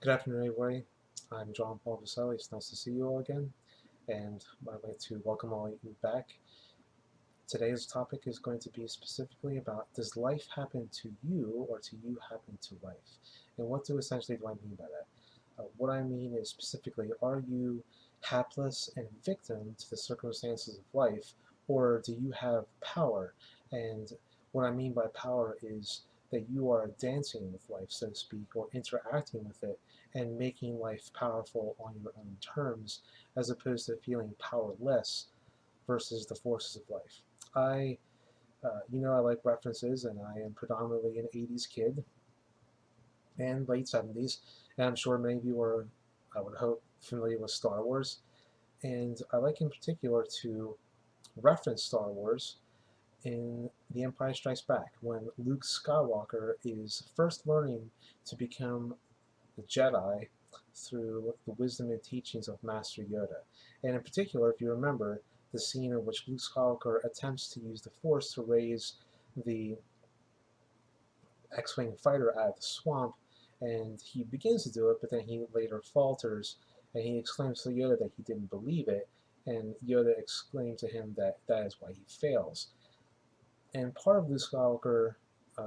Good afternoon, everybody. I'm John Paul Vaselli. It's nice to see you all again, and I'd like to welcome all of you back. Today's topic is going to be specifically about, does life happen to you or do you happen to life? And what essentially do I mean by that? What I mean is specifically, are you hapless and victim to the circumstances of life, or do you have power? And what I mean by power is that you are dancing with life, so to speak, or interacting with it and making life powerful on your own terms, as opposed to feeling powerless versus the forces of life. I like references, and I am predominantly an 80s kid and late 70s, and I'm sure many of you are, I would hope, familiar with Star Wars. And I like in particular to reference Star Wars in The Empire Strikes Back, when Luke Skywalker is first learning to become the Jedi through the wisdom and teachings of Master Yoda. And in particular, if you remember, the scene in which Luke Skywalker attempts to use the Force to raise the X-Wing fighter out of the swamp, and he begins to do it, but then he later falters, and he exclaims to Yoda that he didn't believe it, and Yoda exclaimed to him that that is why he fails. And part of Luke Skywalker,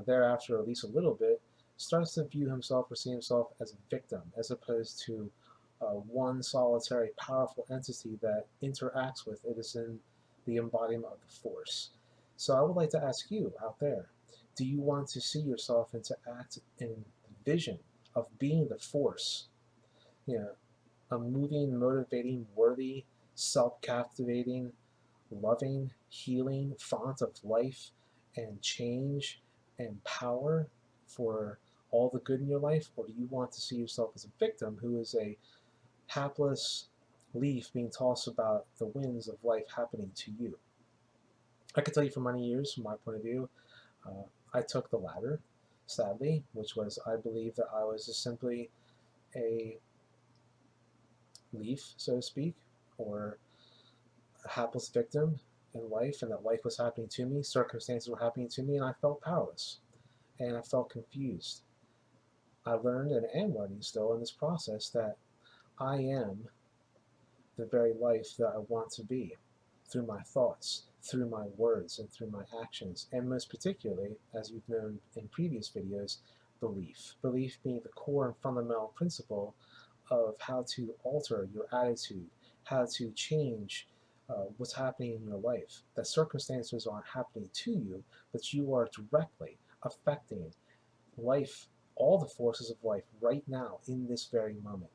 thereafter, at least a little bit, starts to view himself or see himself as a victim, as opposed to one solitary, powerful entity that interacts with it is in the embodiment of the Force. So I would like to ask you out there, do you want to see yourself and to act in the vision of being the Force? You know, a moving, motivating, worthy, self-captivating, loving, healing font of life and change and power for all the good in your life? Or do you want to see yourself as a victim who is a hapless leaf being tossed about the winds of life happening to you? I can tell you for many years, from my point of view, uh, I took the latter, sadly, which was, I believe that I was just simply a leaf, so to speak, or a hapless victim in life, and that life was happening to me, circumstances were happening to me, and I felt powerless and I felt confused. I learned and am learning still in this process that I am the very life that I want to be through my thoughts, through my words, and through my actions, and most particularly, as you've known in previous videos, belief. Belief being the core and fundamental principle of how to alter your attitude, how to change what's happening in your life. That circumstances aren't happening to you, but you are directly affecting life, all the forces of life right now in this very moment.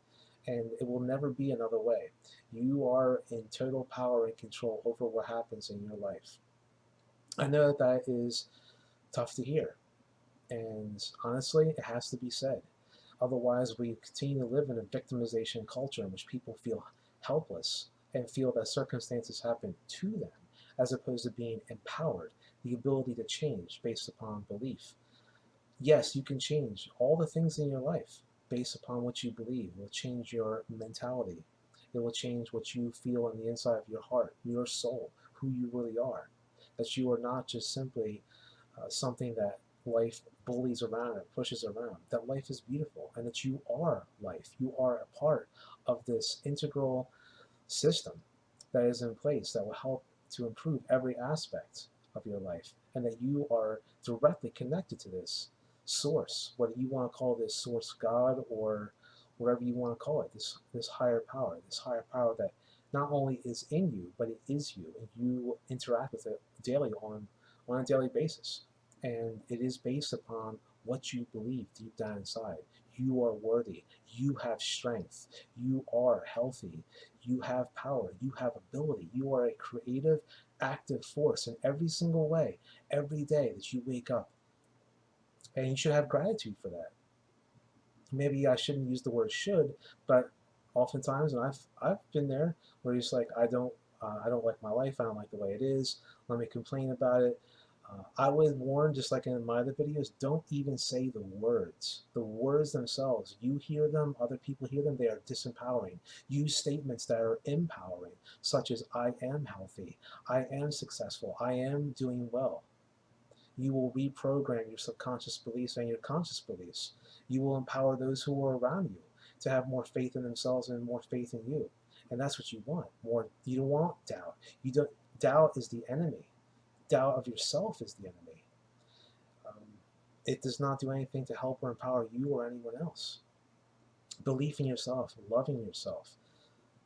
And it will never be another way. You are in total power and control over what happens in your life. I know that that is tough to hear, and honestly, it has to be said. Otherwise, we continue to live in a victimization culture in which people feel helpless and feel that circumstances happen to them, as opposed to being empowered, the ability to change based upon belief. Yes, you can change all the things in your life based upon what you believe. It will change your mentality. It will change what you feel on the inside of your heart, your soul, who you really are. That you are not just simply something that life bullies around and pushes around. That life is beautiful and that you are life. You are a part of this integral system that is in place that will help to improve every aspect of your life, and that you are directly connected to this source, whether you want to call this source God or whatever you want to call it, this higher power that not only is in you, but it is you, and you interact with it daily on a daily basis. And it is based upon what you believe deep down inside. You are worthy. You have strength. You are healthy. You have power. You have ability. You are a creative, active force in every single way, every day that you wake up. And you should have gratitude for that. Maybe I shouldn't use the word should, but oftentimes, and I've been there, where you're just like, I don't like my life. I don't like the way it is. Let me complain about it. I would warn, just like in my other videos, don't even say the words. The words themselves, you hear them, other people hear them, they are disempowering. Use statements that are empowering, such as, I am healthy, I am successful, I am doing well. You will reprogram your subconscious beliefs and your conscious beliefs. You will empower those who are around you. to have more faith in themselves and more faith in you. And that's what you want. More, you don't want doubt. You don't, doubt is the enemy. Doubt of yourself is the enemy. Um, it does not do anything to help or empower you or anyone else. Belief in yourself, loving yourself.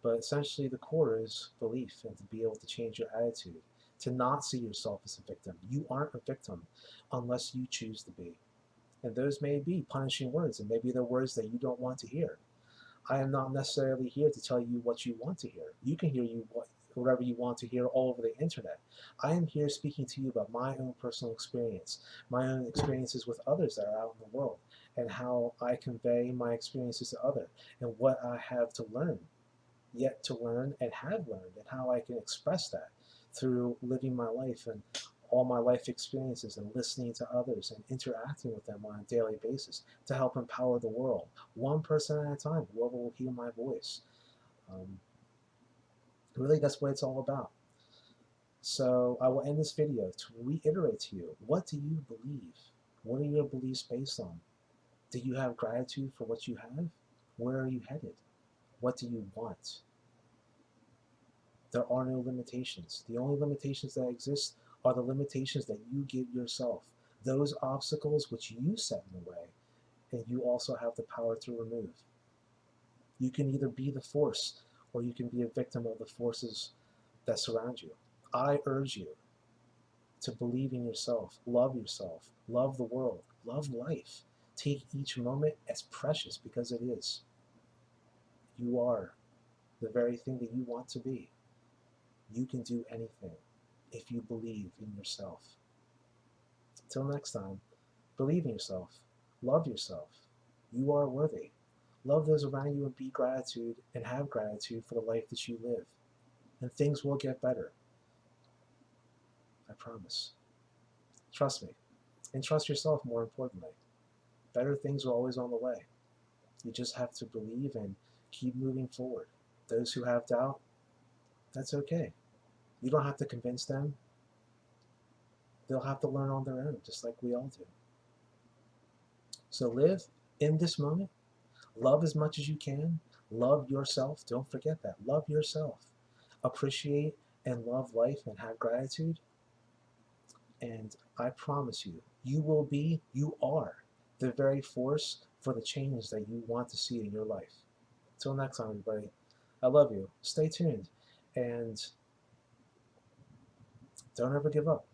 But essentially the core is belief, and to be able to change your attitude, to not see yourself as a victim. You aren't a victim unless you choose to be. And those may be punishing words, and maybe they're words that you don't want to hear. I am not necessarily here to tell you what you want to hear. You can hear whatever you want to hear all over the internet. I am here speaking to you about my own personal experience, my own experiences with others that are out in the world, and how I convey my experiences to others, and what I have to learn, yet to learn and have learned, and how I can express that through living my life and all my life experiences and listening to others and interacting with them on a daily basis to help empower the world, one person at a time, whoever will hear my voice. Um, really, that's what it's all about. So I will end this video to reiterate to you, what do you believe? What are your beliefs based on? Do you have gratitude for what you have? Where are you headed? What do you want? There are no limitations. The only limitations that exist are the limitations that you give yourself. Those obstacles which you set in the way, and you also have the power to remove. You can either be the force, or you can be a victim of the forces that surround you. I urge you to believe in yourself, love the world, love life. Take each moment as precious because it is. You are the very thing that you want to be. You can do anything if you believe in yourself. Till next time, believe in yourself, love yourself. You are worthy. Love those around you and be gratitude and have gratitude for the life that you live. And things will get better. I promise. Trust me. And trust yourself more importantly. Better things are always on the way. You just have to believe and keep moving forward. Those who have doubt, that's okay. You don't have to convince them. They'll have to learn on their own, just like we all do. So live in this moment. Love as much as you can. Love yourself. Don't forget that. Love yourself. Appreciate and love life and have gratitude. And I promise you, you are the very force for the change that you want to see in your life. Till next time, everybody, I love you. Stay tuned and don't ever give up.